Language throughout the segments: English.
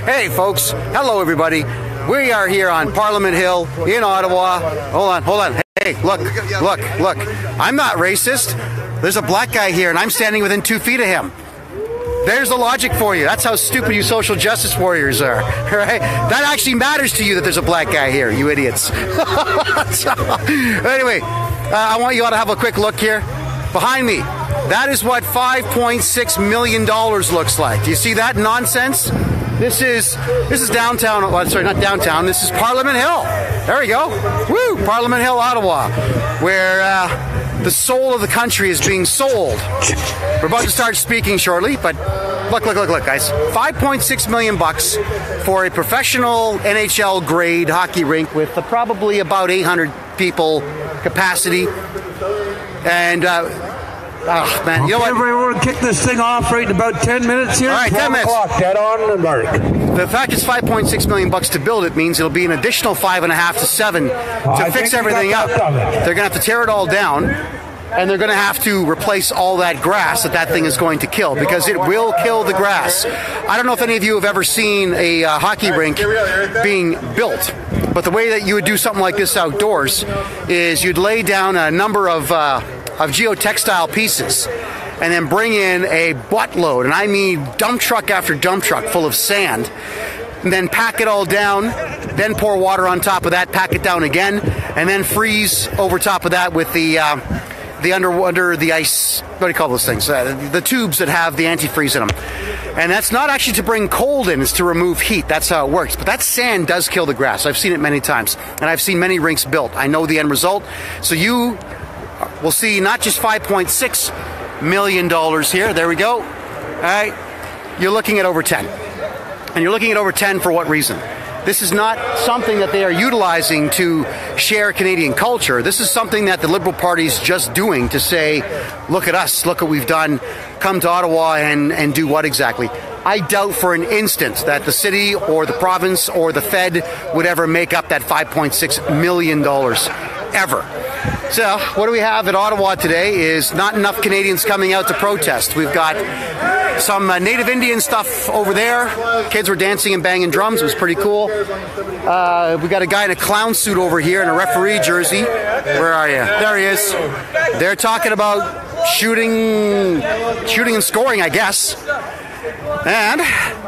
Hey folks, hello everybody. We are here on Parliament Hill in Ottawa. Hold on. Hey, look. I'm not racist. There's a black guy here and I'm standing within 2 feet of him. There's the logic for you. That's how stupid you social justice warriors are, right? That actually matters to you that there's a black guy here, you idiots. Anyway, I want you all to have a quick look here. Behind me, that is what $5.6 million looks like. Do you see that nonsense? This is downtown, oh, sorry, not downtown, this is Parliament Hill. There we go. Woo! Parliament Hill, Ottawa, where the soul of the country is being sold. We're about to start speaking shortly, but look, guys. $5.6 million for a professional NHL grade hockey rink with probably about 800 people capacity. And, oh, man, you know what? Everyone kick this thing off right in about 10 minutes here. All right, 10 minutes. Dead on the mark. The fact it's $5.6 million to build it means it'll be an additional $5.5 to $7 to fix everything up. They're going to have to tear it all down, and they're going to have to replace all that grass that thing is going to kill, because it will kill the grass. I don't know if any of you have ever seen a hockey rink being built, but the way that you would do something like this outdoors is you'd lay down a number of geotextile pieces and then bring in a buttload, and I mean dump truck after dump truck full of sand, and then pack it all down, then pour water on top of that, pack it down again, and then freeze over top of that with the under the ice, what do you call those things? The tubes that have the antifreeze in them. And that's not actually to bring cold in, it's to remove heat. That's how it works. But that sand does kill the grass. I've seen it many times, and I've seen many rinks built. I know the end result. So you will see not just $5.6 million here. There we go. All right. You're looking at over 10. And you're looking at over 10 for what reason? This is not something that they are utilizing to share Canadian culture. This is something that the Liberal Party's just doing to say, look at us, look what we've done, come to Ottawa and do what exactly? I doubt for an instant that the city or the province or the Fed would ever make up that $5.6 million, ever. So what do we have at Ottawa today is not enough Canadians coming out to protest. We've got some native Indian stuff over there. Kids were dancing and banging drums. It was pretty cool. We got a guy in a clown suit over here in a referee jersey. Where are you? There he is. They're talking about shooting and scoring, I guess. And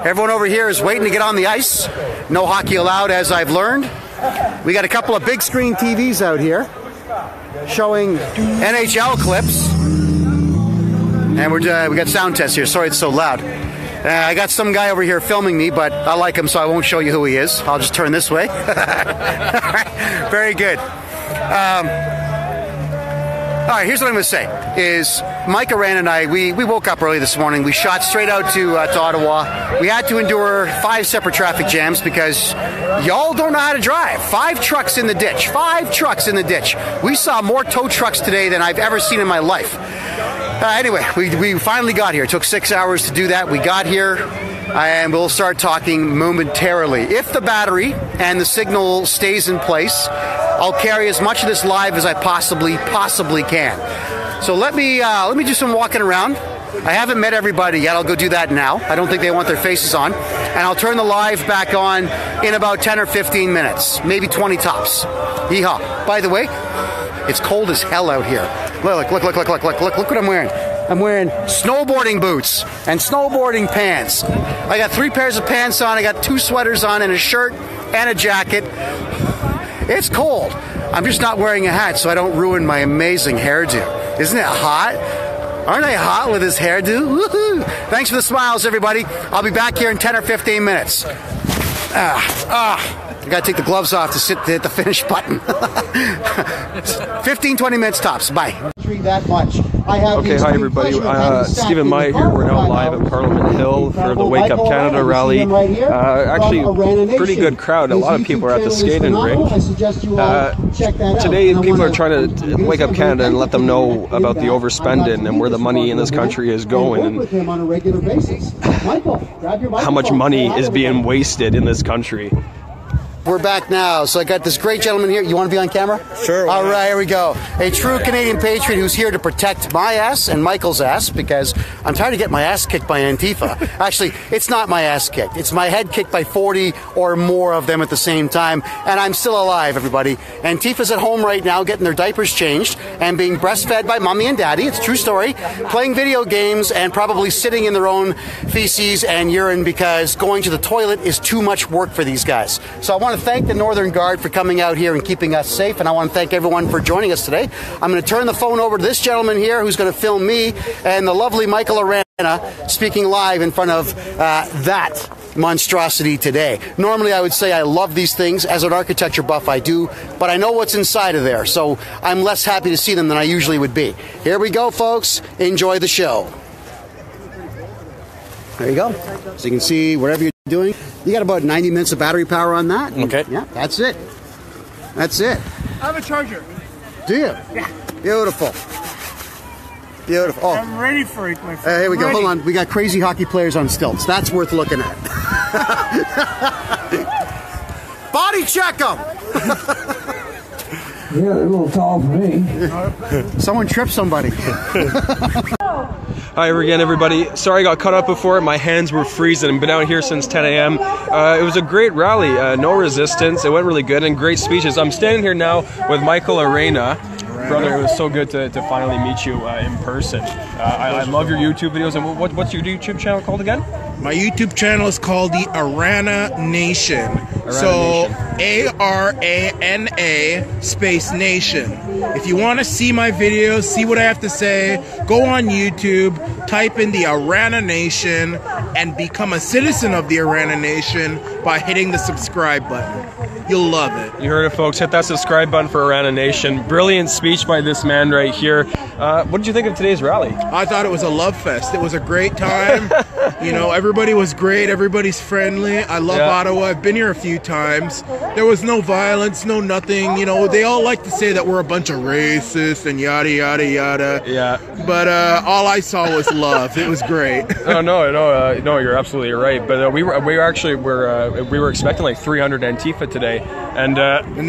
everyone over here is waiting to get on the ice. No hockey allowed, as I've learned. We got a couple of big screen TVs out here showing NHL clips. And we got sound tests here. Sorry it's so loud. I got some guy over here filming me, but I like him, so I won't show you who he is. I'll just turn this way. Very good. All right, here's what I'm going to say. Is Mike, Arana, and I, we woke up early this morning. We shot straight out to Ottawa. We had to endure 5 separate traffic jams because y'all don't know how to drive. 5 trucks in the ditch. 5 trucks in the ditch. We saw more tow trucks today than I've ever seen in my life. Anyway, we finally got here. It took 6 hours to do that. We got here, and we'll start talking momentarily. If the battery and the signal stays in place, I'll carry as much of this live as I possibly can. So let me do some walking around. I haven't met everybody yet. I'll go do that now. I don't think they want their faces on. And I'll turn the live back on in about 10 or 15 minutes, maybe 20 tops. Yeehaw. By the way, it's cold as hell out here. Look what I'm wearing. I'm wearing snowboarding boots and snowboarding pants. I got 3 pairs of pants on. I got 2 sweaters on and a shirt and a jacket. It's cold. I'm just not wearing a hat so I don't ruin my amazing hairdo. Isn't it hot? Aren't I hot with this hairdo? Woohoo! Thanks for the smiles, everybody. I'll be back here in 10 or 15 minutes. I gotta take the gloves off to hit the finish button. 15, 20 minutes tops. Bye. That much. Okay, hi everybody. Stephen Myatt here. We're now live at Parliament Hill for the Wake Up Canada rally. Actually, pretty good crowd. A lot of people are at the skating rink. Today, people are trying to wake up Canada and let them know about the overspending and where the money in this country is going, and how much money is being wasted in this country. We're back now, so I got this great gentleman here. You want to be on camera? Sure. All right, here we go. A true Canadian patriot who's here to protect my ass and Michael's ass, because I'm tired of getting my ass kicked by Antifa. Actually, it's not my ass kicked. It's my head kicked by 40 or more of them at the same time, and I'm still alive, everybody. Antifa's at home right now getting their diapers changed and being breastfed by mommy and daddy. It's a true story. Playing video games and probably sitting in their own feces and urine because going to the toilet is too much work for these guys. So I want to thank the Northern Guard for coming out here and keeping us safe, and I want to thank everyone for joining us today. I'm going to turn the phone over to this gentleman here who's going to film me and the lovely Michael Arana speaking live in front of that monstrosity today. Normally I would say I love these things. As an architecture buff I do, but I know what's inside of there, so I'm less happy to see them than I usually would be. Here we go, folks. Enjoy the show. There you go. So you can see whatever you're doing. You got about 90 minutes of battery power on that. Okay. Yeah, that's it. That's it. I have a charger. Do you? Yeah. Beautiful. Beautiful. Oh. I'm ready for it, my friend. Here we go. Hold on. We got crazy hockey players on stilts. That's worth looking at. Body check them. Yeah, they're a little tall for me. Someone tripped somebody. Hi again, everybody. Sorry I got caught up before. My hands were freezing. I've been out here since 10 a.m. It was a great rally. No resistance. It went really good and great speeches. I'm standing here now with Michael Arana. Brother, it was so good to finally meet you in person. I love your YouTube videos. And what's your YouTube channel called again? My YouTube channel is called the Arana Nation. So A-R-A-N-A space Nation. If you want to see my videos, see what I have to say, go on YouTube, type in the Arana Nation, and become a citizen of the Arana Nation by hitting the subscribe button. You'll love it. You heard it, folks. Hit that subscribe button for Arana Nation. Brilliant speech by this man right here. What did you think of today's rally? I thought it was a love fest. It was a great time. You know, everybody was great. Everybody's friendly. I love Ottawa. I've been here a few times. There was no violence, no nothing. You know, they all like to say that we're a bunch of racists and yada, yada, yada. Yeah. But all I saw was love. It was great. No, you're absolutely right. But we were expecting like 300 Antifa today, and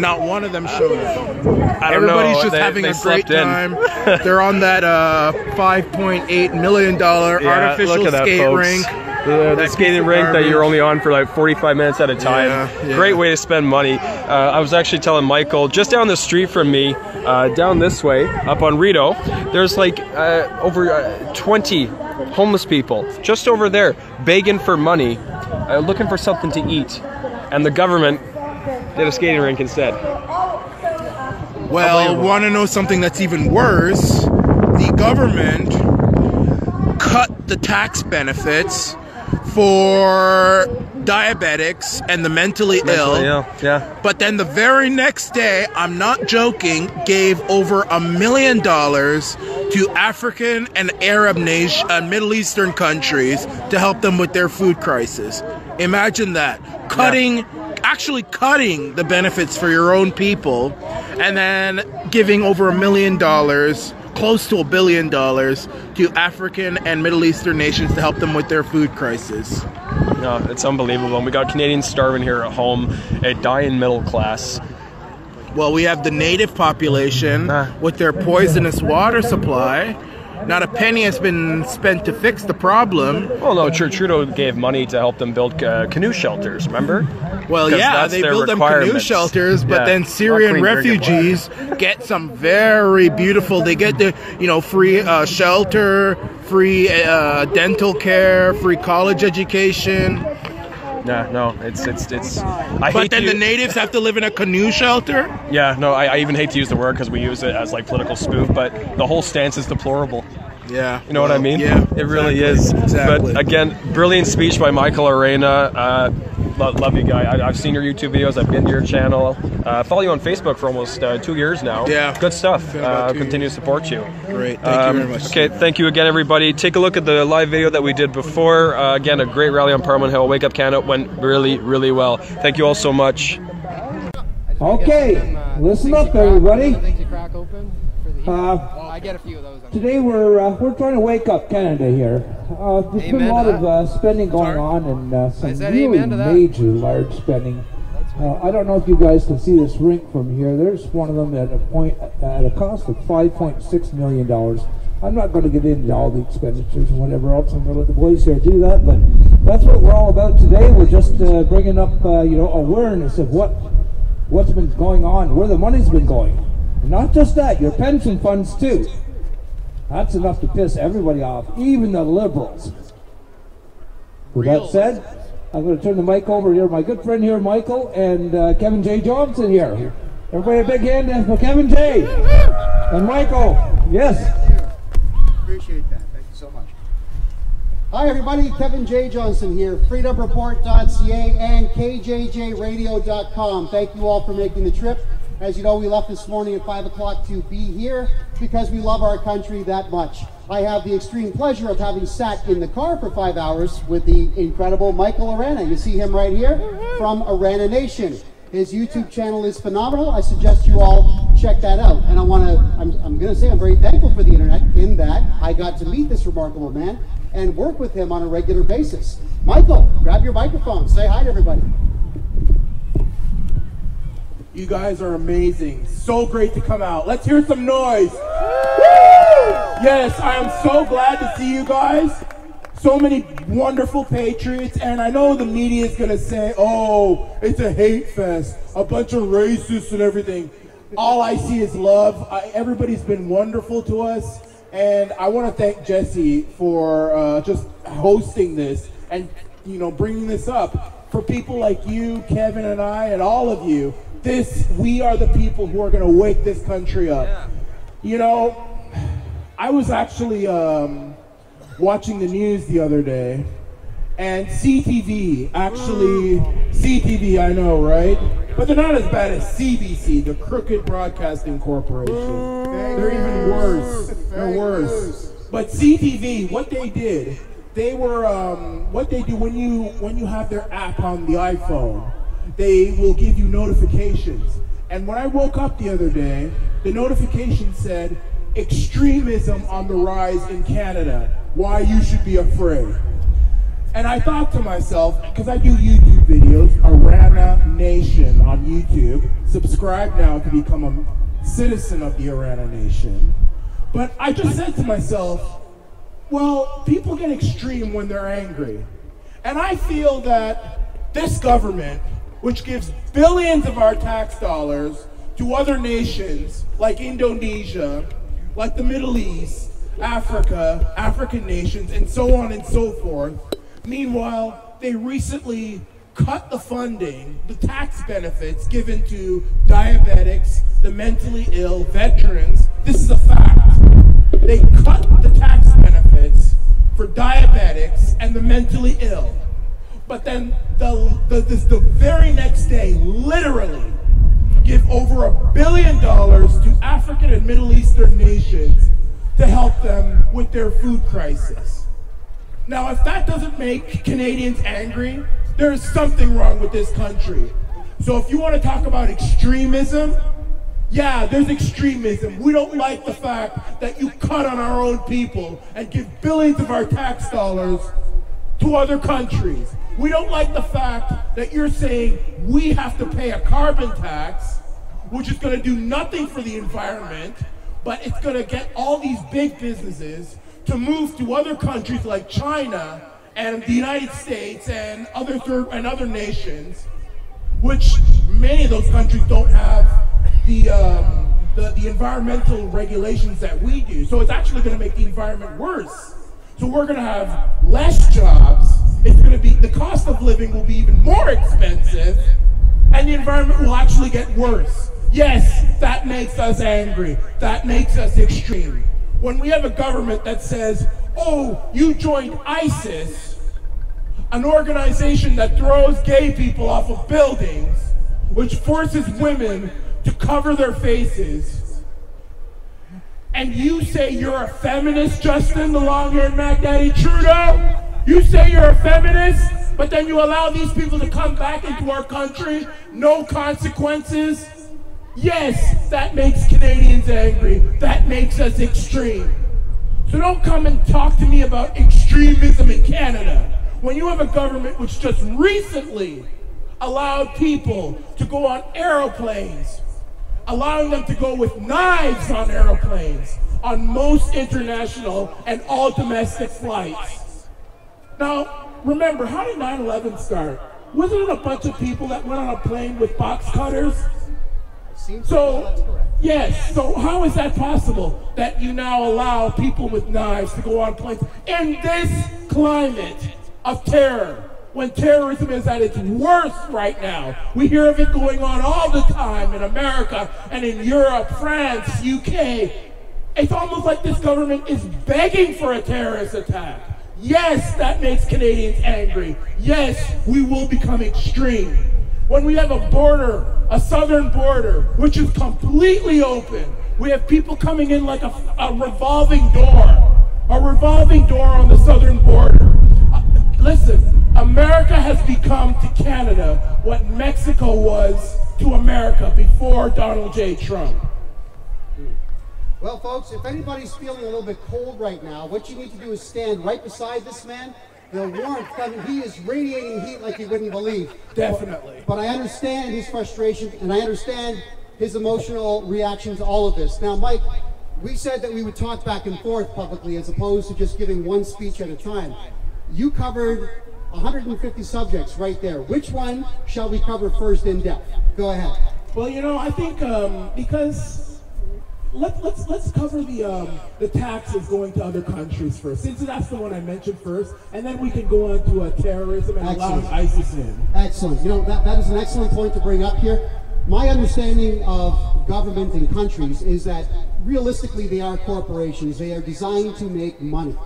not one of them showed up. Everybody's just having a great time. They're on that $5.8 million artificial skate rink. The skating rink that you're only on for like 45 minutes at a time. Yeah. Great way to spend money. I was actually telling Michael, just down the street from me, down this way, up on Rideau, there's like over 20 homeless people just over there begging for money, looking for something to eat. And the government did a skating rink instead. Well, want to know something that's even worse? The government cut the tax benefits for diabetics and the mentally ill. Yeah. But then the very next day, I'm not joking, gave over $1 million to African and Arab nation, Middle Eastern countries to help them with their food crisis. Imagine that. Actually cutting the benefits for your own people, and then giving over $1 million, close to $1 billion, to African and Middle Eastern nations to help them with their food crisis. No, it's unbelievable. And we got Canadians starving here at home, a dying middle class. Well, we have the native population with their poisonous water supply. Not a penny has been spent to fix the problem. Well, no, Trudeau gave money to help them build canoe shelters, remember? Well, yeah, they build them canoe shelters, but then Syrian refugees get some very beautiful, they get the, free shelter, free dental care, free college education. No, it's. But then the natives have to live in a canoe shelter? Yeah, no, I even hate to use the word because we use it as like political spoof, but the whole stance is deplorable. Yeah. You know what I mean? Yeah. It really is. Exactly. But again, brilliant speech by Michael Arana. Love you, guy. I've seen your YouTube videos. I've been to your channel. Follow you on Facebook for almost 2 years now. Yeah. Good stuff. Continue to support you. Great. Thank you very much. Okay, thank you again, everybody. Take a look at the live video that we did before. Again, a great rally on Parliament Hill. Wake Up Canada went really, really well. Thank you all so much. Okay, listen up, everybody. I get a few of those. Today we're trying to wake up Canada here. There's been a lot of spending going on, and some really major large spending. I don't know if you guys can see this rink from here. There's one of them at a cost of $5.6 million. I'm not going to get into all the expenditures and whatever else. I'm going to let the boys here do that, but that's what we're all about today. We're just bringing up, awareness of what's been going on, where the money's been going. And not just that, your pension funds too. That's enough to piss everybody off, even the liberals. With that said, I'm going to turn the mic over here. My good friend here, Michael, and Kevin J. Johnston here. Everybody a big hand for Kevin J. And Michael. Yes. Appreciate that. Thank you so much. Hi, everybody. Kevin J. Johnston here. FreedomReport.ca and KJJRadio.com. Thank you all for making the trip. As you know, we left this morning at 5 o'clock to be here because we love our country that much. I have the extreme pleasure of having sat in the car for 5 hours with the incredible Michael Arana. You see him right here from Arana Nation. His YouTube channel is phenomenal. I suggest you all check that out. And I'm going to say I'm very thankful for the internet in that I got to meet this remarkable man and work with him on a regular basis. Michael, grab your microphone. Say hi to everybody. You guys are amazing. So great to come out. Let's hear some noise. Yes, I am so glad to see you guys. So many wonderful patriots, and I know the media is going to say, oh, it's a hate fest, a bunch of racists and everything. All I see is love. Everybody's been wonderful to us, and I want to thank Jesse for just hosting this and bringing this up. For people like you, Kevin and I, and all of you, we are the people who are going to wake this country up. Yeah. I was actually watching the news the other day, and CTV, I know, right? But they're not as bad as CBC, the Crooked Broadcasting Corporation. They're even worse. They're worse. But CTV, what they did, they were, what they do when you have their app on the iPhone, they will give you notifications. And when I woke up the other day, the notification said, extremism on the rise in Canada, why you should be afraid. And I thought to myself, because I do YouTube videos, Arana Nation on YouTube, subscribe now to become a citizen of the Arana Nation. But I just said to myself, well, people get extreme when they're angry. And I feel that this government, which gives billions of our tax dollars to other nations like Indonesia, like the Middle East, Africa, African nations, and so on and so forth. Meanwhile, they recently cut the funding, the tax benefits given to diabetics, the mentally ill, veterans. This is a fact. They cut the tax benefits for diabetics and the mentally ill. But then the very next day, literally, give over $1 billion to African and Middle Eastern nations to help them with their food crisis. Now, if that doesn't make Canadians angry, there is something wrong with this country. So if you want to talk about extremism, yeah, there's extremism. We don't like the fact that you cut on our own people and give billions of our tax dollars to other countries. We don't like the fact that you're saying we have to pay a carbon tax, which is going to do nothing for the environment, but it's going to get all these big businesses to move to other countries like China and the United States and other nations, which many of those countries don't have the environmental regulations that we do. So it's actually going to make the environment worse. So we're going to have less jobs. It's going to be, the cost of living will be even more expensive, and the environment will actually get worse. Yes, that makes us angry. That makes us extreme. When we have a government that says, oh, you joined ISIS, an organization that throws gay people off of buildings, which forces women to cover their faces, and you say you're a feminist, Justin, the long-haired Mac Daddy Trudeau? You say you're a feminist, but then you allow these people to come back into our country, no consequences? Yes, that makes Canadians angry. That makes us extreme. So don't come and talk to me about extremism in Canada when you have a government which just recently allowed people to go on aeroplanes, allowing them to go with knives on aeroplanes, on most international and all domestic flights. Now, remember, how did 9/11 start? Wasn't it a bunch of people that went on a plane with box cutters? So, yes, so how is that possible that you now allow people with knives to go on planes in this climate of terror, when terrorism is at its worst right now? We hear of it going on all the time in America and in Europe, France, UK. It's almost like this government is begging for a terrorist attack. Yes, that makes Canadians angry. Yes, we will become extreme. When we have a border, a southern border, which is completely open, we have people coming in like a revolving door on the southern border. Listen, America has become to Canada what Mexico was to America before Donald J. Trump. Well, folks, if anybody's feeling a little bit cold right now, what you need to do is stand right beside this man. The warmth, he is radiating heat like you wouldn't believe. Definitely. But I understand his frustration, and I understand his emotional reaction to all of this. Now, Mike, we said that we would talk back and forth publicly as opposed to just giving one speech at a time. You covered 150 subjects right there. Which one shall we cover first in depth? Go ahead. Well, you know, I think because let's cover the taxes going to other countries first, since that's the one I mentioned first, and then we can go on to terrorism and allowing ISIS in. Excellent. You know, that is an excellent point to bring up here. My understanding of government and countries is that realistically they are corporations. They are designed to make money.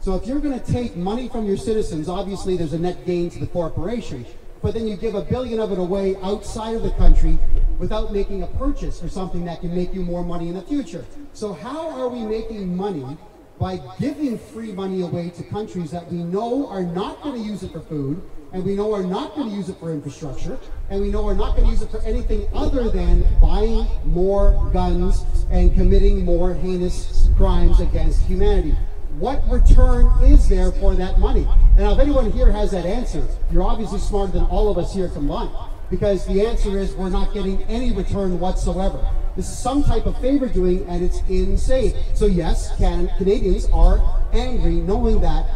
So if you're going to take money from your citizens, obviously there's a net gain to the corporation. But then you give $1 billion of it away outside of the country without making a purchase for something that can make you more money in the future. So how are we making money by giving free money away to countries that we know are not going to use it for food, and we know are not going to use it for infrastructure, and we know are not going to use it for anything other than buying more guns and committing more heinous crimes against humanity? What return is there for that money? And now if anyone here has that answer, you're obviously smarter than all of us here combined, because the answer is we're not getting any return whatsoever. This is some type of favor doing, and it's insane. So yes, Canadians are angry knowing that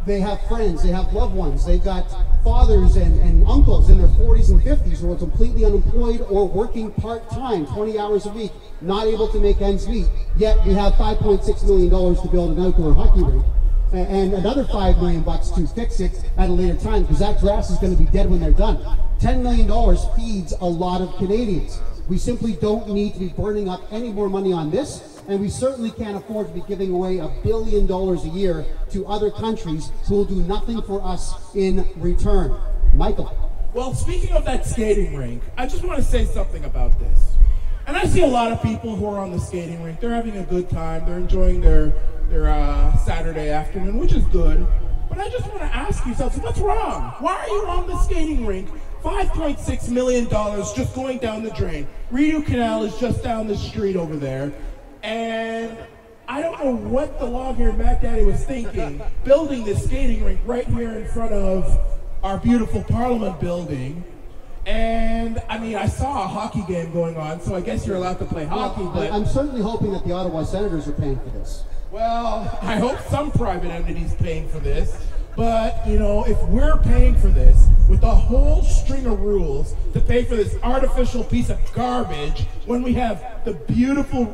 they have friends, they have loved ones, they've got fathers and uncles in their 40s and 50s who are completely unemployed or working part-time, 20 hours a week, not able to make ends meet. Yet we have $5.6 million to build an outdoor hockey rink and another $5 million to fix it at a later time, because that grass is going to be dead when they're done. $10 million feeds a lot of Canadians. We simply don't need to be burning up any more money on this, and we certainly can't afford to be giving away $1 billion a year to other countries who will do nothing for us in return. Michael. Well, speaking of that skating rink, I just want to say something about this. And I see a lot of people who are on the skating rink. They're having a good time. They're enjoying their Saturday afternoon, which is good. But I just want to ask you something. What's wrong? Why are you on the skating rink? $5.6 million just going down the drain. Rideau Canal is just down the street over there. And I don't know what the long-haired Mac Daddy was thinking, building this skating rink right here in front of our beautiful Parliament building. And I mean, I saw a hockey game going on, so I guess you're allowed to play hockey. But I'm certainly hoping that the Ottawa Senators are paying for this. Well, I hope some private entity's paying for this. But, you know, if we're paying for this with a whole string of rules to pay for this artificial piece of garbage when we have the beautiful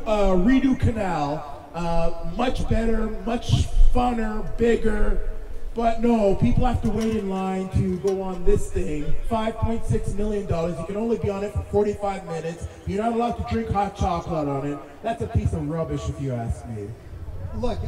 Rideau Canal, much better, much funner, bigger, but no, people have to wait in line to go on this thing. $5.6 million, you can only be on it for 45 minutes. You're not allowed to drink hot chocolate on it. That's a piece of rubbish if you ask me. Look,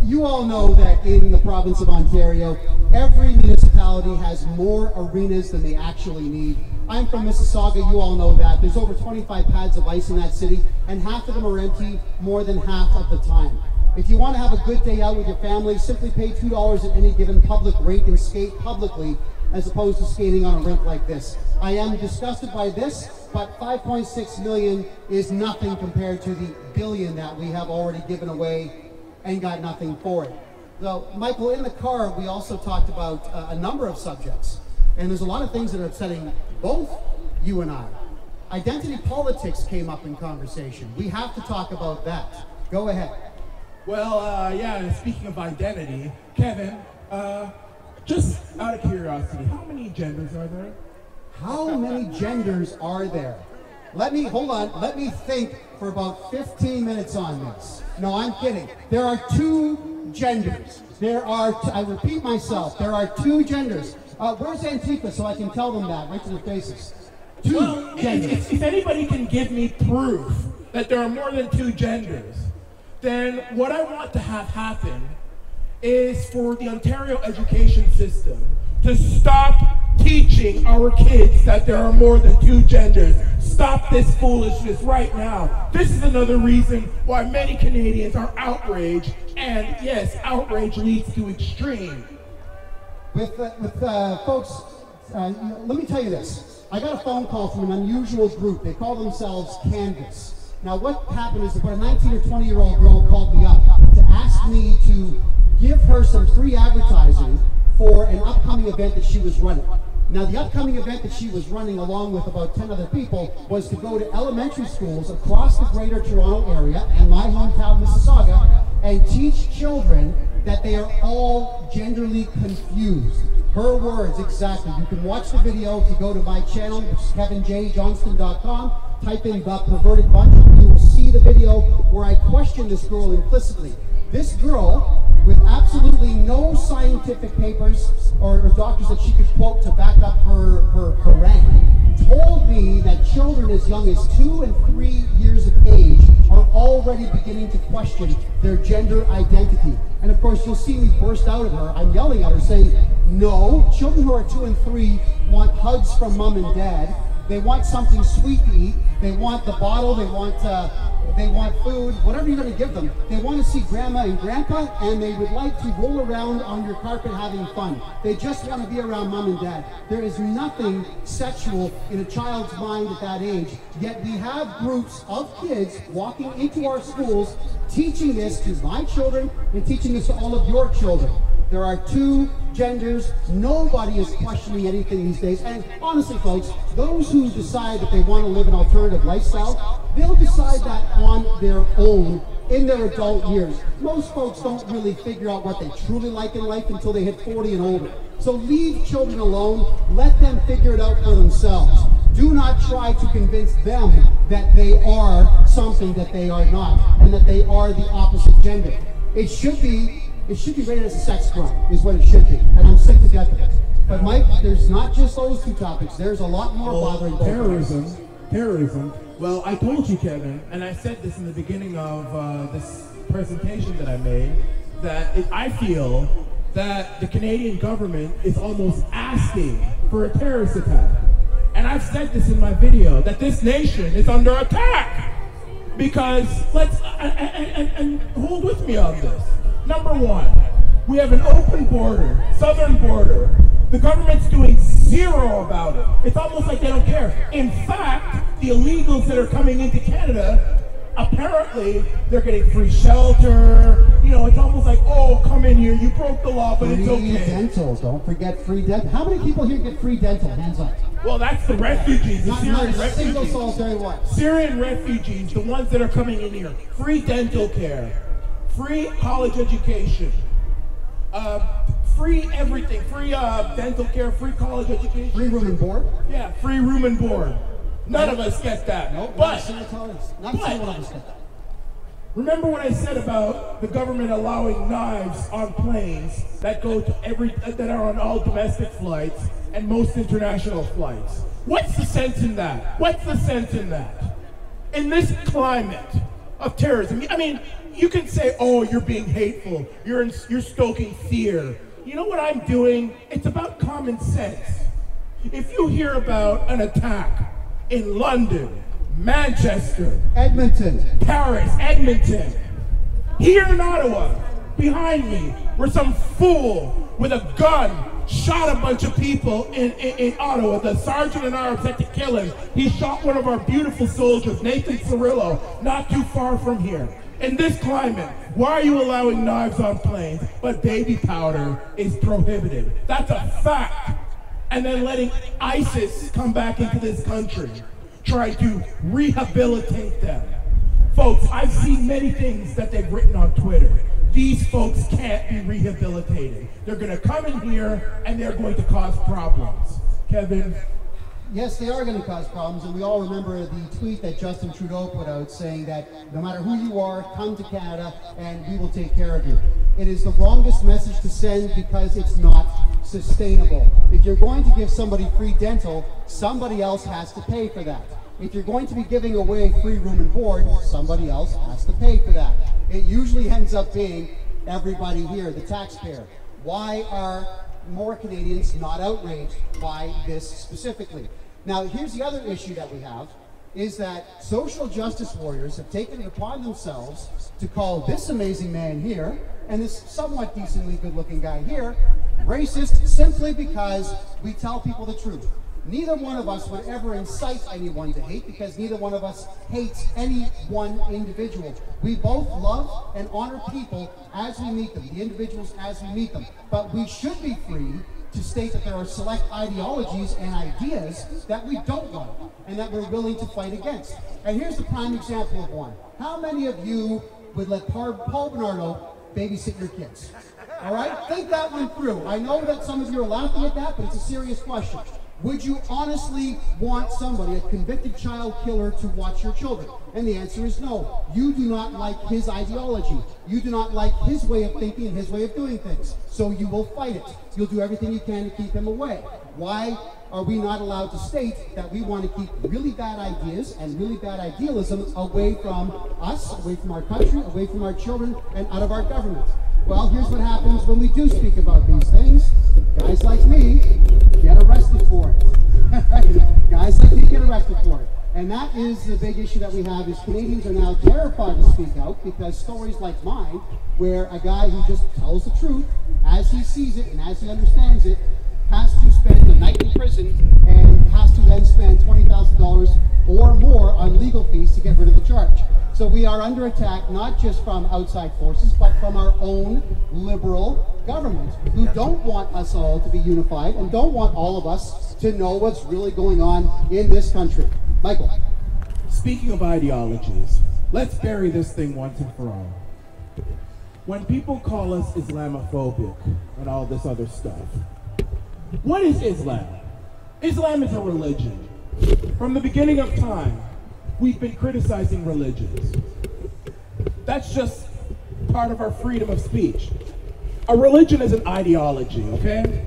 you all know that in the province of Ontario, every municipality has more arenas than they actually need. I'm from Mississauga, you all know that. There's over 25 pads of ice in that city, and half of them are empty more than half of the time. If you want to have a good day out with your family, simply pay $2 at any given public rink and skate publicly, as opposed to skating on a rink like this. I am disgusted by this, but $5.6 million is nothing compared to the $1 billion that we have already given away and got nothing for it. So, Michael, in the car, we also talked about a number of subjects. And there's a lot of things that are upsetting both you and I. Identity politics came up in conversation. We have to talk about that. Go ahead. Well, yeah, speaking of identity, Kevin, just out of curiosity, how many genders are there? How many genders are there? Hold on, let me think for about 15 minutes on this. No, I'm kidding. There are 2 genders. I repeat myself, there are 2 genders. Where's Antifa so I can tell them that right to their faces? 2 genders. If anybody can give me proof that there are more than 2 genders, then what I want to have happen is for the Ontario education system to stop teaching our kids that there are more than 2 genders. Stop this foolishness right now. This is another reason why many Canadians are outraged, and yes, outrage leads to extreme. With folks, let me tell you this. I got a phone call from an unusual group. They call themselves Canvas. Now what happened is about a 19 or 20-year-old girl called me up to ask me to give her some free advertising for an upcoming event that she was running. Now the upcoming event that she was running along with about 10 other people was to go to elementary schools across the greater Toronto area and my hometown Mississauga and teach children that they are all genderly confused. Her words exactly. You can watch the video if you go to my channel, which is kevinjjohnston.com, type in The Perverted Bunch, you will see the video where I question this girl implicitly. This girl, with absolutely no scientific papers or doctors that she could quote to back up her harangue, told me that children as young as 2 and 3 years of age are already beginning to question their gender identity. And of course, you'll see me burst out at her. I'm yelling at her saying, no, children who are 2 and 3 want hugs from mom and dad. They want something sweet to eat. They want the bottle. They want food, whatever you're going to give them. They want to see grandma and grandpa, and they would like to roll around on your carpet having fun. They just want to be around mom and dad. There is nothing sexual in a child's mind at that age, yet we have groups of kids walking into our schools teaching this to my children and teaching this to all of your children. There are 2 genders. Nobody is questioning anything these days. And honestly, folks, those who decide that they want to live an alternative lifestyle, they'll decide that on their own in their adult years. Most folks don't really figure out what they truly like in life until they hit 40 and older. So leave children alone. Let them figure it out for themselves. Do not try to convince them that they are something that they are not and that they are the opposite gender. It should be rated as a sex crime, is what it should be. And I'm sick to death of it. But Mike, there's not just those 2 topics. There's a lot more bothering Terrorism. Well, I told you, Kevin, and I said this in the beginning of this presentation that I made, that I feel that the Canadian government is almost asking for a terrorist attack. And I've said this in my video, that this nation is under attack. Because, and hold with me on this. Number 1, we have an open border, southern border. The government's doing 0 about it. It's almost like they don't care. In fact, the illegals that are coming into Canada, apparently they're getting free shelter. You know, it's almost like, oh, come in here, you broke the law, but it's okay. Free dental, don't forget free dental. How many people here get free dental? Hands up. Well, that's the refugees, the Syrian refugees. Single solitary what? Syrian refugees, the ones that are coming in here. Free dental care. Free college education, free everything, free dental care, free college education. Free room and board? Yeah, free room and board. None of us get that. Nope, but, not a single one of us get that. Remember what I said about the government allowing knives on planes that go to that are on all domestic flights and most international flights? What's the sense in that? What's the sense in that? In this climate of terrorism, I mean, you can say, oh, you're being hateful, you're stoking fear. You know what I'm doing? It's about common sense. If you hear about an attack in London, Manchester, Edmonton, Paris, Edmonton, here in Ottawa, behind me, where some fool with a gun shot a bunch of people in Ottawa. The sergeant and I are set to kill him. He shot one of our beautiful soldiers, Nathan Cirillo, not too far from here. In this climate, why are you allowing knives on planes, but baby powder is prohibited? That's a fact. and then letting ISIS come back into this country, trying to rehabilitate them. Folks, I've seen many things that they've written on Twitter. These folks can't be rehabilitated. They're going to come in here and they're going to cause problems. Kevin? Yes, they are going to cause problems, and we all remember the tweet that Justin Trudeau put out saying that no matter who you are, come to Canada and we will take care of you. It is the wrongest message to send because it's not sustainable. If you're going to give somebody free dental, somebody else has to pay for that. If you're going to be giving away free room and board, somebody else has to pay for that. It usually ends up being everybody here, the taxpayer. Why are more Canadians not outraged by this specifically? Now, here's the other issue that we have, is that social justice warriors have taken it upon themselves to call this amazing man here and this somewhat decently good-looking guy here racist simply because we tell people the truth. Neither one of us would ever incite anyone to hate because neither one of us hates any one individual. We both love and honor people as we meet them, the individuals as we meet them. But we should be free to state that there are select ideologies and ideas that we don't like and that we're willing to fight against. And here's the prime example of one. How many of you would let Paul Bernardo babysit your kids? All right? Think that one through. I know that some of you are laughing at that, but it's a serious question. Would you honestly want somebody, a convicted child killer, to watch your children? And the answer is no. You do not like his ideology. You do not like his way of thinking and his way of doing things. So you will fight it. You'll do everything you can to keep him away. Why are we not allowed to state that we want to keep really bad ideas and really bad idealism away from us, away from our country, away from our children, and out of our government? Well, here's what happens when we do speak about these things. Guys like me get arrested for it. Guys like me get arrested for it. And that is the big issue that we have, is Canadians are now terrified to speak out because stories like mine, where a guy who just tells the truth as he sees it and as he understands it, has to spend a night in prison and has to then spend $20,000 or more on legal fees to get rid of the charge. So we are under attack, not just from outside forces, but from our own liberal government, who don't want us all to be unified and don't want all of us to know what's really going on in this country. Michael. Speaking of ideologies, let's bury this thing once and for all. When people call us Islamophobic and all this other stuff, what is Islam? Islam is a religion. From the beginning of time, we've been criticizing religions. That's just part of our freedom of speech. A religion is an ideology, okay?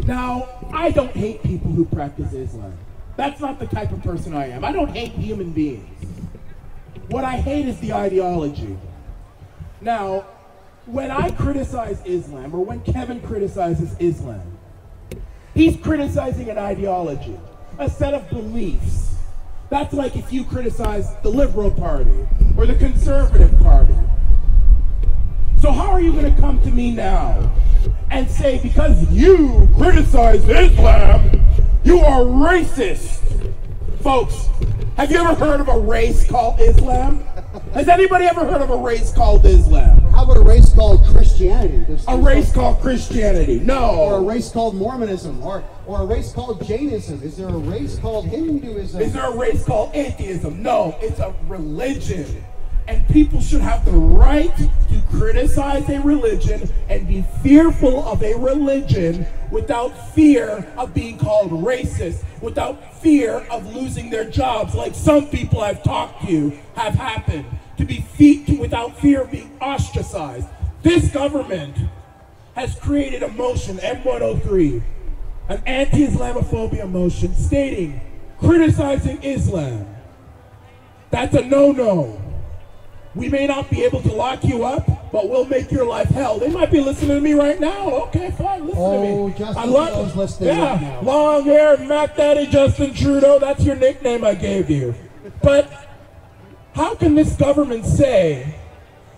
Now, I don't hate people who practice Islam. That's not the type of person I am. I don't hate human beings. What I hate is the ideology. Now, when I criticize Islam, or when Kevin criticizes Islam, he's criticizing an ideology, a set of beliefs. That's like if you criticize the Liberal Party or the Conservative Party. So how are you going to come to me now and say, because you criticize Islam, you are racist? Folks, have you ever heard of a race called Islam? Has anybody ever heard of a race called Islam? How about a race called Christianity? A race called Christianity, no. Or a race called Mormonism, or a race called Jainism. Is there a race called Hinduism? Is there a race called atheism? No, it's a religion. And people should have the right to criticize a religion and be fearful of a religion without fear of being called racist, without fear of losing their jobs, like some people I've talked to have happened, without fear of being ostracized. This government has created a motion, M103, an anti-Islamophobia motion stating, criticizing Islam. That's a no-no. We may not be able to lock you up, but we'll make your life hell. They might be listening to me right now. Okay, fine, listen to me. Justin I love Trudeau's listening right now. Long hair, Mac Daddy, Justin Trudeau. That's your nickname I gave you. But how can this government say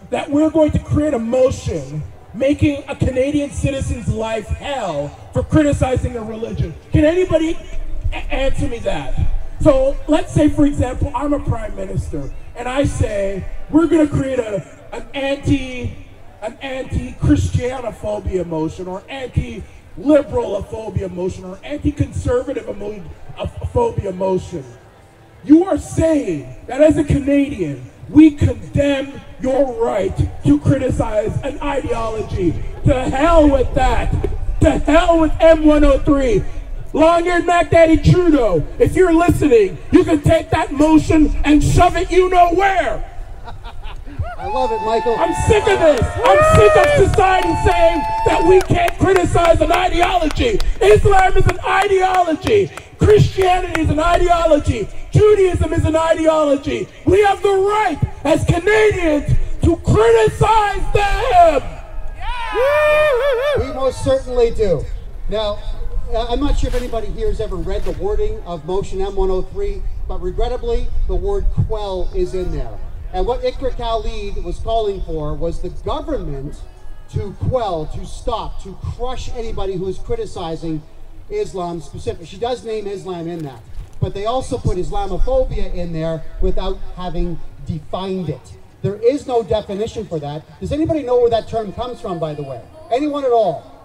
that we're going to create a motion making a Canadian citizen's life hell for criticizing a religion? Can anybody answer me that? So let's say, for example, I'm a prime minister, and I say, we're going to create an anti-Christianophobia motion or liberal-phobia motion or anti-conservative phobia motion. You are saying that as a Canadian, we condemn your right to criticize an ideology. To hell with that. To hell with M103. Long-haired Mac Daddy Trudeau, if you're listening, you can take that motion and shove it you know where. I love it, Michael. I'm sick of this. I'm sick of society saying that we can't criticize an ideology. Islam is an ideology. Christianity is an ideology. Judaism is an ideology. We have the right as Canadians to criticize them. We most certainly do. Now, I'm not sure if anybody here has ever read the wording of motion M103, but regrettably, the word quell is in there. And what Ikra Khalid was calling for was the government to quell, to stop, to crush anybody who is criticizing Islam specifically. She does name Islam in that. But they also put Islamophobia in there without having defined it. There is no definition for that. Does anybody know where that term comes from, by the way? Anyone at all?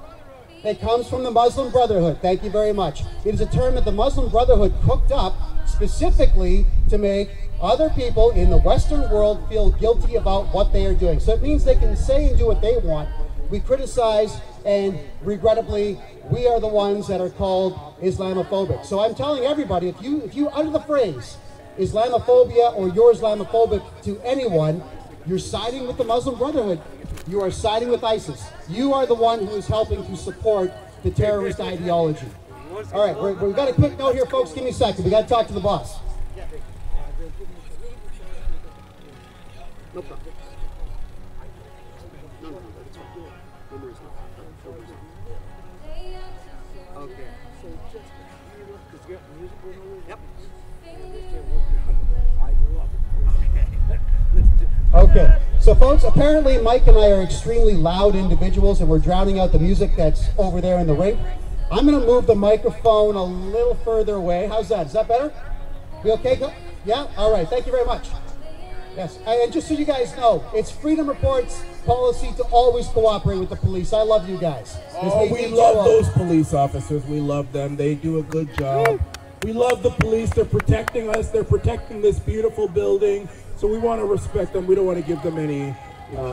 It comes from the Muslim Brotherhood. Thank you very much. It is a term that the Muslim Brotherhood cooked up specifically to make other people in the Western world feel guilty about what they are doing. So it means they can say and do what they want. We criticize, and regrettably, we are the ones that are called Islamophobic. So I'm telling everybody, if you utter the phrase Islamophobia or you're Islamophobic to anyone, you're siding with the Muslim Brotherhood. You are siding with ISIS. You are the one who is helping to support the terrorist ideology. All right, we've got a quick note here, folks. Give me a second. We got to talk to the boss. No problem. Okay. Yep. Okay. So folks, apparently Mike and I are extremely loud individuals and we're drowning out the music that's over there in the rink. I'm going to move the microphone a little further away. How's that? Is that better? You okay? Yeah? All right. Thank you very much. Yes. And just so you guys know, it's Freedom Report's policy to always cooperate with the police. I love you guys. Oh, we love those police officers. We love them. They do a good job. We love the police. They're protecting us. They're protecting this beautiful building. So we want to respect them. We don't want to give them any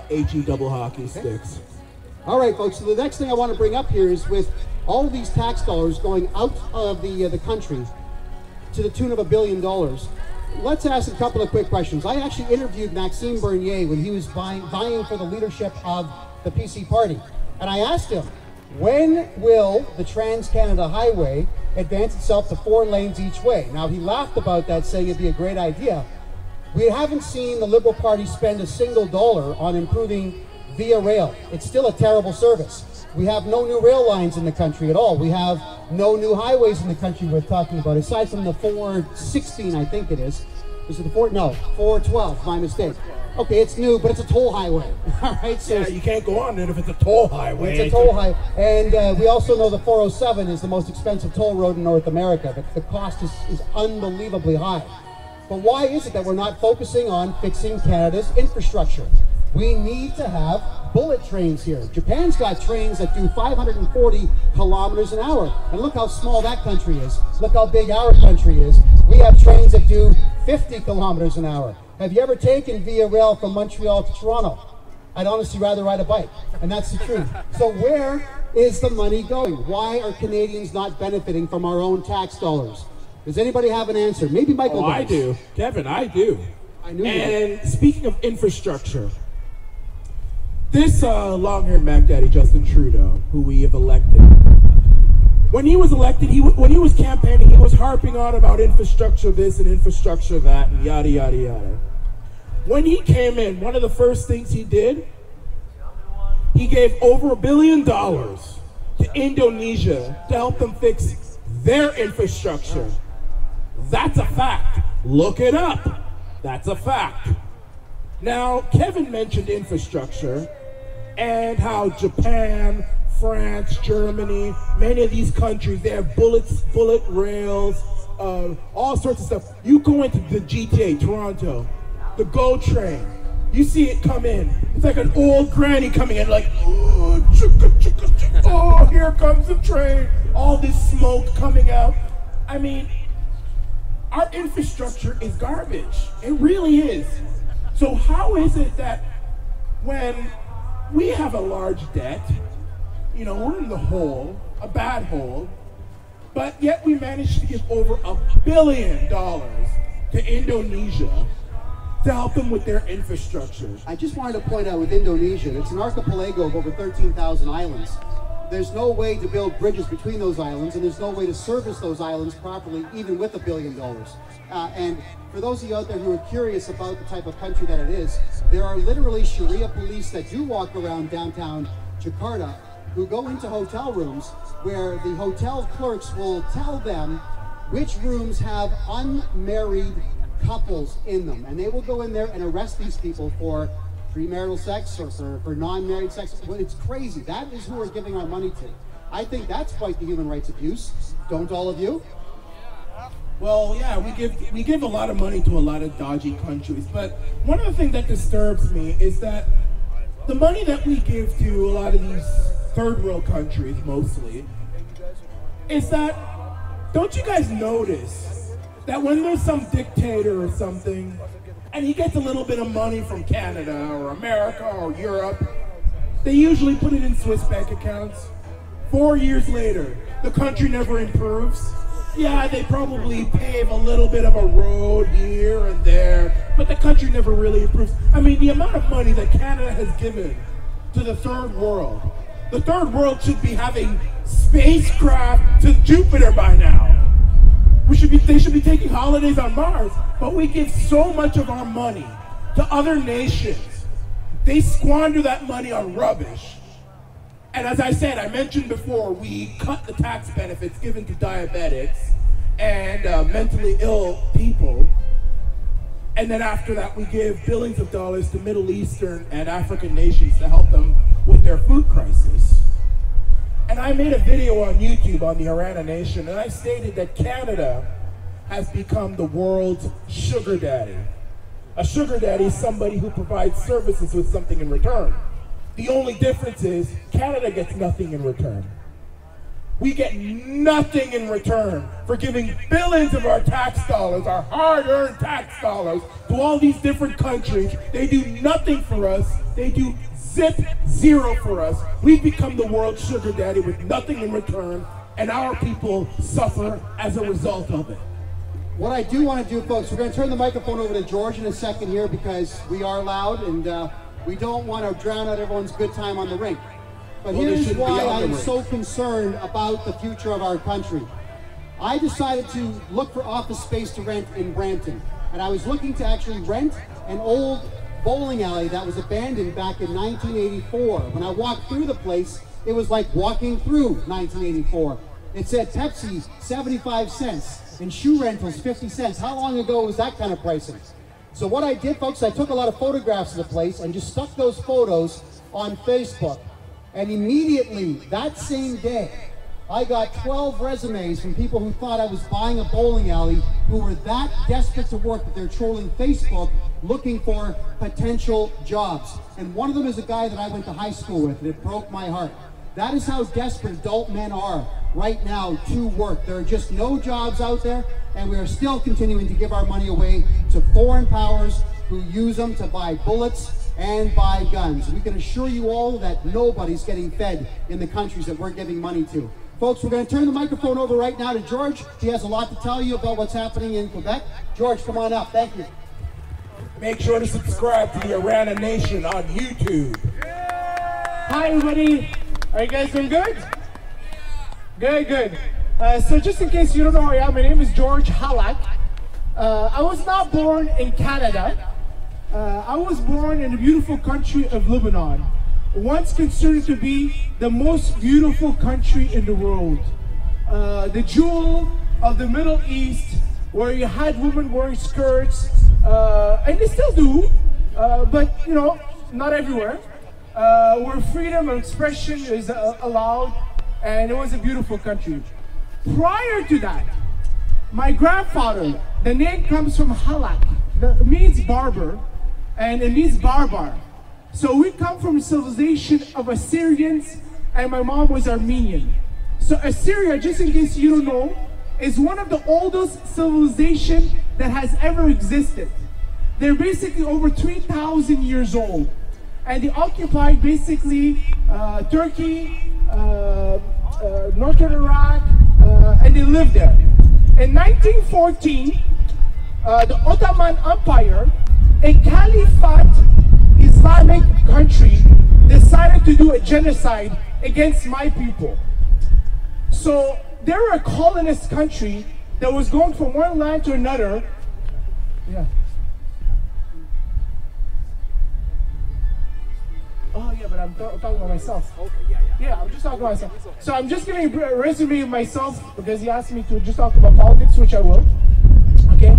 HE double hockey sticks. All right, folks. So the next thing I want to bring up here is with all of these tax dollars going out of the country to the tune of $1 billion. Let's ask a couple of quick questions. I actually interviewed Maxime Bernier when he was vying for the leadership of the PC party. And I asked him, when will the Trans-Canada Highway advance itself to 4 lanes each way? Now, he laughed about that, saying it'd be a great idea. We haven't seen the Liberal Party spend a single dollar on improving Via Rail. It's still a terrible service. We have no new rail lines in the country at all. We have no new highways in the country we're talking about, aside from the 416, I think it is. Is it the 412, my mistake. Okay, it's new, but it's a toll highway. All right, so yeah, you can't go on it if it's a toll highway. It's a toll highway. And we also know the 407 is the most expensive toll road in North America. The cost is unbelievably high. But why is it that we're not focusing on fixing Canada's infrastructure? We need to have bullet trains here. Japan's got trains that do 540 kilometers an hour. And look how small that country is. Look how big our country is. We have trains that do 50 kilometers an hour. Have you ever taken Via Rail from Montreal to Toronto? I'd honestly rather ride a bike. And that's the truth. So where is the money going? Why are Canadians not benefiting from our own tax dollars? Does anybody have an answer? Maybe Michael does. I do. Kevin, I do. I knew you did. And speaking of infrastructure, this long-haired Mac Daddy Justin Trudeau, who we have elected, when he was elected, when he was campaigning, he was harping on about infrastructure this and infrastructure that and yada, yada, yada. When he came in, one of the first things he did, he gave over $1 billion to Indonesia to help them fix their infrastructure. That's a fact. Look it up. That's a fact. Now, Kevin mentioned infrastructure and how Japan, France, Germany, many of these countries, they have bullet rails, all sorts of stuff. You go into the GTA, Toronto, the GO train, you see it come in. It's like an old granny coming in like, ooh. Oh, here comes the train. All this smoke coming out. I mean, our infrastructure is garbage. It really is. So how is it that when we have a large debt, you know, we're in the hole, a bad hole, but yet we managed to give over $1 billion to Indonesia to help them with their infrastructure. I just wanted to point out with Indonesia, it's an archipelago of over 13,000 islands. There's no way to build bridges between those islands, and there's no way to service those islands properly, even with $1 billion. And for those of you out there who are curious about the type of country that it is, there are literally Sharia police that do walk around downtown Jakarta who go into hotel rooms where the hotel clerks will tell them which rooms have unmarried couples in them. And they will go in there and arrest these people for premarital sex or for non-married sex. Well, it's crazy. That is who we're giving our money to. I think that's quite the human rights abuse. Don't all of you? Well, yeah, we give a lot of money to a lot of dodgy countries, but one of the things that disturbs me is that the money that we give to a lot of these third world countries, mostly, is that, don't you guys notice that when there's some dictator or something, and he gets a little bit of money from Canada or America or Europe, they usually put it in Swiss bank accounts. 4 years later, the country never improves. Yeah, they probably pave a little bit of a road here and there, but the country never really improves. I mean, the amount of money that Canada has given to the third world should be having spacecraft to Jupiter by now. They should be taking holidays on Mars, but we give so much of our money to other nations. They squander that money on rubbish. And as I said, I mentioned before, we cut the tax benefits given to diabetics and mentally ill people. And then after that, we give billions of dollars to Middle Eastern and African nations to help them with their food crisis. And I made a video on YouTube on the Arana Nation, and I stated that Canada has become the world's sugar daddy. A sugar daddy is somebody who provides services with something in return. The only difference is Canada gets nothing in return. We get nothing in return for giving billions of our tax dollars, our hard-earned tax dollars, to all these different countries. They do nothing for us. They do zero for us. We've become the world's sugar daddy with nothing in return, and our people suffer as a result of it. What I do want to do, folks, we're going to turn the microphone over to George in a second here because we are loud and we don't want to drown out everyone's good time on the rink. But here's why I'm so concerned about the future of our country. I decided to look for office space to rent in Brampton, and I was looking to actually rent an old bowling alley that was abandoned back in 1984. When I walked through the place, it was like walking through 1984. It said Pepsi 75 cents and shoe rentals 50 cents. How long ago was that kind of pricing? So what I did, folks, I took a lot of photographs of the place and just stuck those photos on Facebook. And immediately, that same day, I got 12 resumes from people who thought I was buying a bowling alley, who were that desperate to work that they're trolling Facebook looking for potential jobs. And one of them is a guy that I went to high school with, and it broke my heart. That is how desperate adult men are right now to work. There are just no jobs out there, and we are still continuing to give our money away to foreign powers who use them to buy bullets and buy guns. We can assure you all that nobody's getting fed in the countries that we're giving money to. Folks, we're going to turn the microphone over right now to George. He has a lot to tell you about what's happening in Quebec. George, come on up. Thank you. Make sure to subscribe to the Arana Nation on YouTube. Hi, everybody. Are you guys doing good? Good. So just in case you don't know who I am, my name is George Hallak. I was not born in Canada. I was born in the beautiful country of Lebanon, once considered to be the most beautiful country in the world. The jewel of the Middle East, where you had women wearing skirts, and they still do, but you know, not everywhere. Where freedom of expression is allowed, and it was a beautiful country. Prior to that, my grandfather, the name comes from Hallak, that means barber, and it means barbar. So we come from a civilization of Assyrians, and my mom was Armenian. So Assyria, just in case you don't know, is one of the oldest civilizations that has ever existed. They're basically over 3,000 years old. And they occupied basically Turkey, northern Iraq, and they lived there. In 1914, the Ottoman Empire, a caliphate Islamic country, decided to do a genocide against my people. So they were a colonist country that was going from one land to another. Yeah. Oh yeah, but I'm talking about myself. Okay, yeah, I'm just talking about myself. So I'm just giving a resume of myself because he asked me to just talk about politics, which I will. Okay.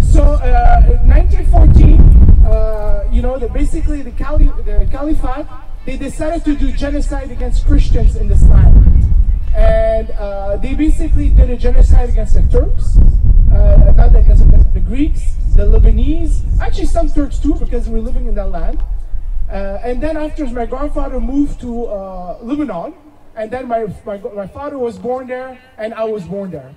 So in 1914, you know, basically the Caliphate, they decided to do genocide against Christians in this land. And they basically did a genocide against the Turks, not against the Greeks, the Lebanese, actually some Turks too, because we're living in that land. And then after my grandfather moved to Lebanon, and then my father was born there, and I was born there.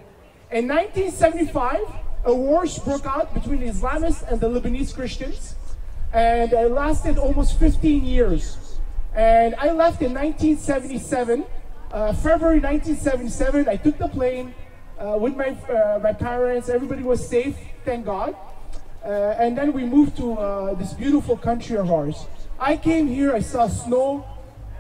In 1975, a war broke out between the Islamists and the Lebanese Christians, and it lasted almost 15 years. And I left in 1977, February 1977. I took the plane with my parents. Everybody was safe, thank God. And then we moved to this beautiful country of ours. I came here, I saw snow.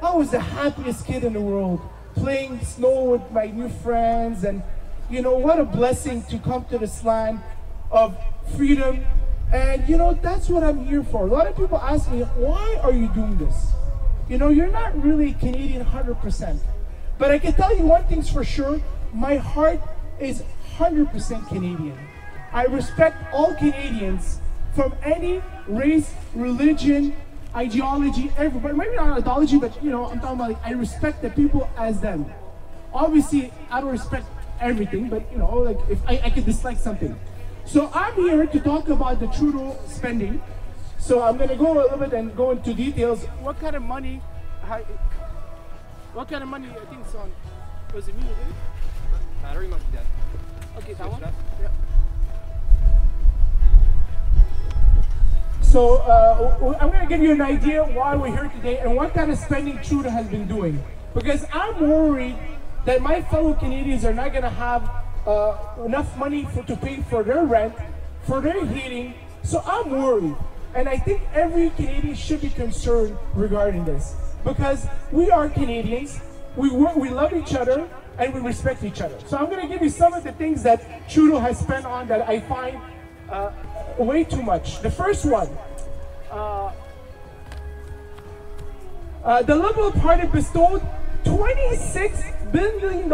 I was the happiest kid in the world, playing snow with my new friends. And you know, what a blessing to come to this land of freedom. And you know, that's what I'm here for. A lot of people ask me, why are you doing this? You know, you're not really Canadian 100%. But I can tell you one thing's for sure, my heart is 100% Canadian. I respect all Canadians from any race, religion, ideology, everybody. Maybe not ideology, but you know, I'm talking about like, I respect the people as them. Obviously, I don't respect everything, but you know, like if I could dislike something. So I'm here to talk about the Trudeau spending. So I'm gonna go a little bit and go into details. What kind of money? What kind of money I think it's on? Was it me? Battery might be dead. Okay, that one. Yeah. So I'm going to give you an idea why we're here today and what kind of spending Trudeau has been doing. Because I'm worried that my fellow Canadians are not going to have enough money to pay for their rent, for their heating. So I'm worried. And I think every Canadian should be concerned regarding this. Because we are Canadians, we love each other, and we respect each other. So I'm going to give you some of the things that Trudeau has spent on that I find way too much. The first one, the Liberal Party bestowed $26 billion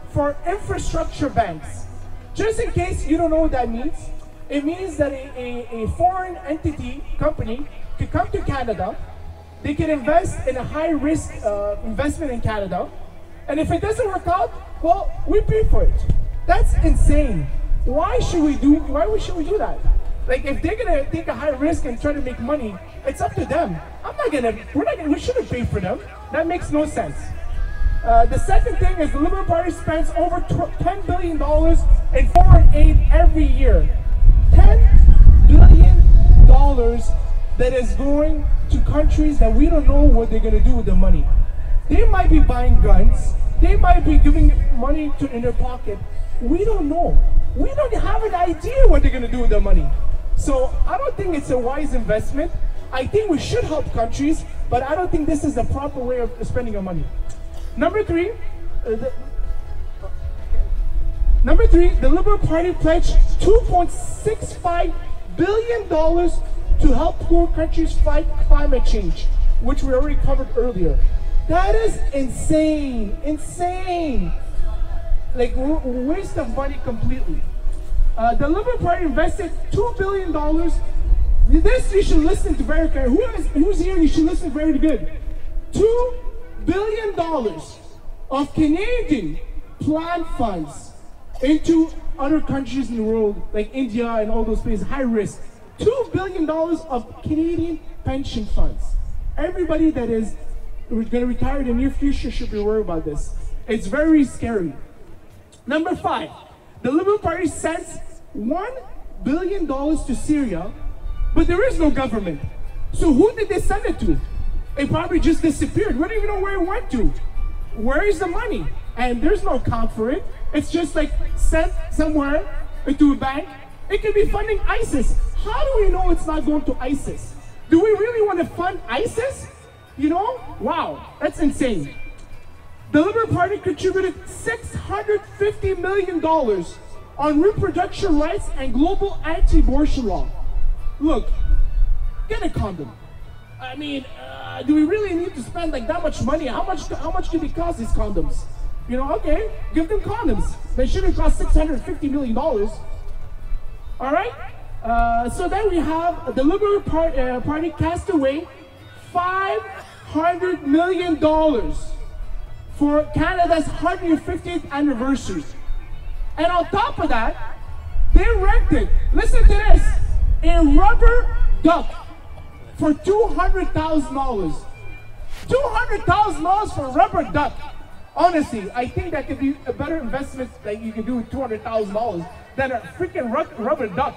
for infrastructure banks. Just in case you don't know what that means, it means that a foreign entity, company, could come to Canada, they can invest in a high-risk investment in Canada, and if it doesn't work out, well, we pay for it. That's insane. Why should we do that? Like, if they're gonna take a high risk and try to make money, it's up to them. We shouldn't pay for them. That makes no sense. The second thing is the Liberal Party spends over $10 billion in foreign aid every year. $10 billion that is going to countries that we don't know what they're gonna do with the money. They might be buying guns. They might be giving money in their pocket. We don't know. We don't have an idea what they're going to do with their money. So I don't think it's a wise investment. I think we should help countries, but I don't think this is the proper way of spending our money. Number three, the Liberal Party pledged $2.65 billion to help poor countries fight climate change, which we already covered earlier. That is insane, insane. Like, waste of money completely. The Liberal Party invested $2 billion. This you should listen to very carefully. Who's here? You should listen very good. $2 billion of Canadian plant funds into other countries in the world, like India and all those places, high risk. $2 billion of Canadian pension funds. Everybody that is going to retire in the near future should be worried about this. It's very scary. Number 5, the Liberal Party sends $1 billion to Syria, but there is no government. So who did they send it to? It probably just disappeared. We don't even know where it went to. Where is the money? And there's no account for it. It's just like sent somewhere into a bank. It could be funding ISIS. How do we know it's not going to ISIS? Do we really want to fund ISIS? You know? Wow, that's insane. The Liberal Party contributed $650 million on reproduction rights and global anti-abortion law. Look, get a condom. I mean, do we really need to spend like that much money? How much do they cost these condoms? You know, okay, give them condoms. They shouldn't cost $650 million. All right? So then we have the Liberal Party cast away $500 million for Canada's 150th anniversary. And on top of that, they rented, listen to this, a rubber duck for $200,000. $200,000 for a rubber duck. Honestly, I think that could be a better investment that you can do with $200,000 than a freaking rubber duck.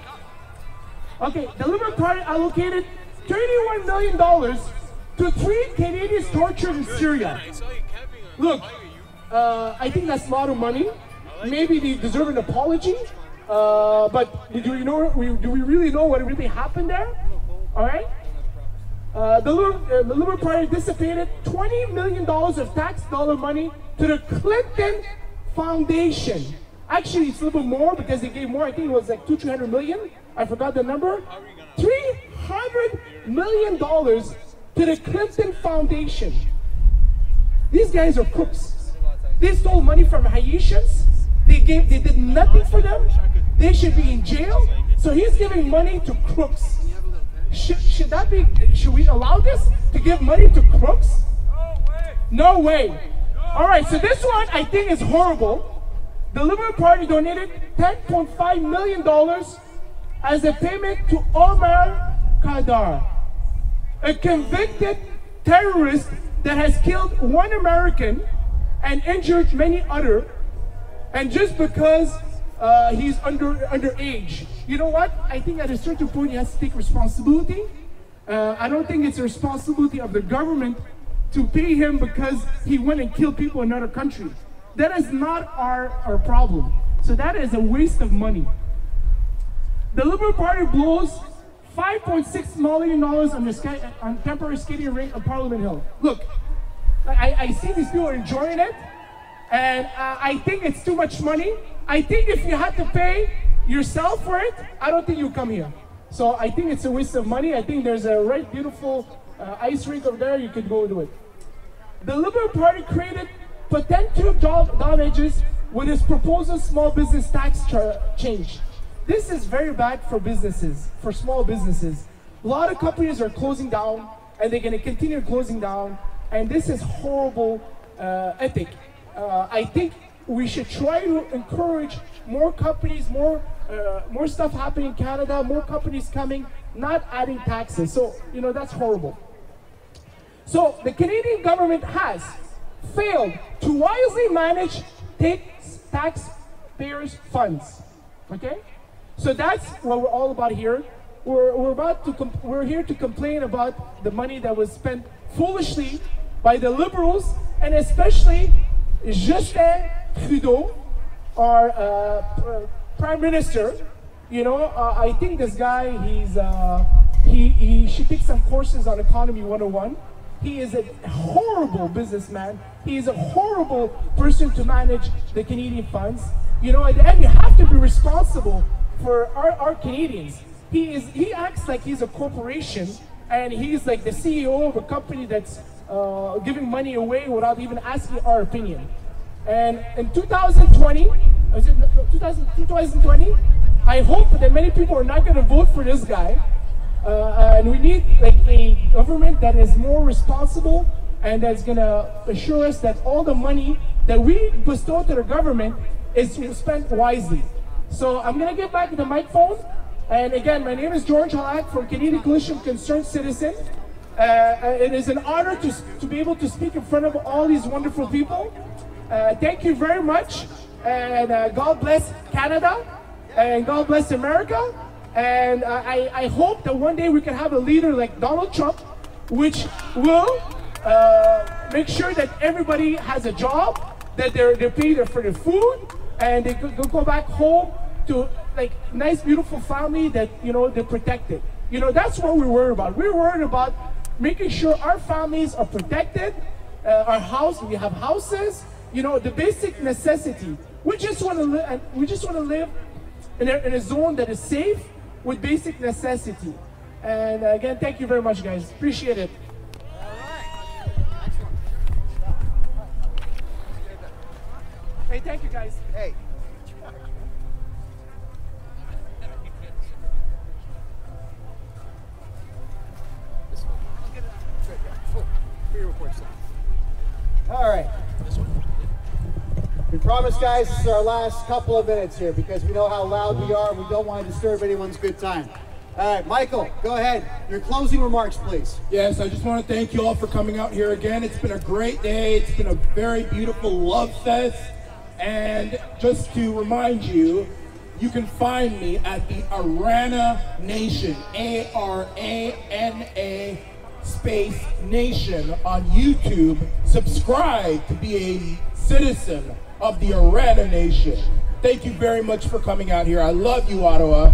Okay, the Liberal Party allocated $31 million to 3 Canadians tortured in Syria. Look, I think that's a lot of money. Maybe they deserve an apology, but do we really know what really happened there? All right. The Liberal Party dissipated $20 million of tax dollar money to the Clinton Foundation. Actually, it's a little bit more because they gave more. I think it was like $200-300 million. I forgot the number. $300 million to the Clinton Foundation. These guys are crooks. They stole money from Haitians. They did nothing for them. They should be in jail. So he's giving money to crooks. Should we allow this? To give money to crooks? No way. All right, so this one I think is horrible. The Liberal Party donated $10.5 million as a payment to Omar Khadr, a convicted terrorist that has killed 1 American and injured many others, and just because he's underage. You know what? I think at a certain point he has to take responsibility. I don't think it's a responsibility of the government to pay him because he went and killed people in another country. That is not our problem. So that is a waste of money. The Liberal Party blows $5.6 million on temporary skating rink on Parliament Hill. Look, I see these people enjoying it, and I think it's too much money. I think if you had to pay yourself for it, I don't think you'd come here. So I think it's a waste of money. I think there's a right beautiful ice rink over there. You could go do it. The Liberal Party created potential damages with its proposal small business tax change. This is very bad for businesses, for small businesses. A lot of companies are closing down, and they're going to continue closing down. And this is horrible ethic. I think we should try to encourage more companies, more stuff happening in Canada, more companies coming, not adding taxes. So, you know, that's horrible. So the Canadian government has failed to wisely manage taxpayers' funds. Okay? So that's what we're all about here. We're here to complain about the money that was spent foolishly by the Liberals, and especially Justin Trudeau, our Prime Minister. You know, I think this guy, he should take some courses on Economy 101. He is a horrible businessman. He is a horrible person to manage the Canadian funds. You know, at the end, you have to be responsible for our Canadians. He acts like he's a corporation, and he's like the CEO of a company that's giving money away without even asking our opinion. And in 2020, I hope that many people are not going to vote for this guy. And we need like a government that is more responsible and that's going to assure us that all the money that we bestow to the government is spent wisely. So I'm going to get back to the microphone And again, my name is George Hallak from Canadian Coalition of Concerned Citizen. It is an honor to be able to speak in front of all these wonderful people. Thank you very much, and God bless Canada, and God bless America. And I hope that one day we can have a leader like Donald Trump, which will make sure that everybody has a job, that they're paid for their food, and they go back home to like nice, beautiful family that, you know, they're protected. You know, that's what we're worried about. We're worried about making sure our families are protected, our house, we have houses, you know, the basic necessity. We just want to live, in a zone that is safe with basic necessity. And again, thank you very much, guys. Appreciate it. Hey, thank you, guys. Hey. All right. We promise, guys, this is our last couple of minutes here because we know how loud we are and we don't want to disturb anyone's good time. All right, Michael, go ahead. Your closing remarks, please. Yes, I just want to thank you all for coming out here again. It's been a great day. It's been a very beautiful love fest. And just to remind you, you can find me at the Arana Nation, A-R-A-N-A space Nation on YouTube. Subscribe to be a citizen of the Arana Nation. Thank you very much for coming out here. I love you, Ottawa.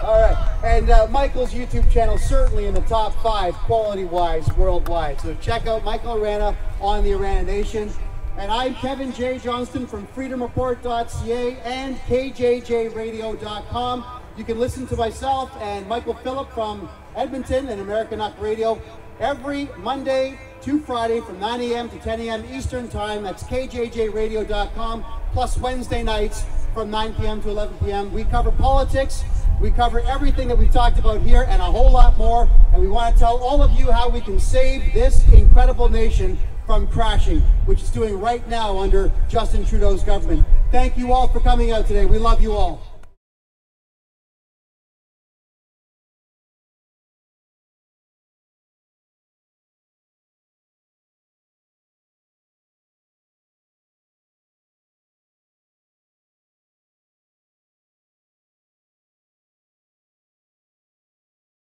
All right, and Michael's YouTube channel is certainly in the top 5 quality-wise worldwide. So check out Michael Arana on the Arana Nation. And I'm Kevin J. Johnston from freedomreport.ca and kjjradio.com. You can listen to myself and Michael Phillip from Edmonton and American Up Radio every Monday to Friday from 9 a.m. to 10 a.m. Eastern Time. That's kjjradio.com, plus Wednesday nights from 9 p.m. to 11 p.m. We cover politics, we cover everything that we talked about here and a whole lot more. And we want to tell all of you how we can save this incredible nation from crashing, which it's doing right now under Justin Trudeau's government. Thank you all for coming out today. We love you all.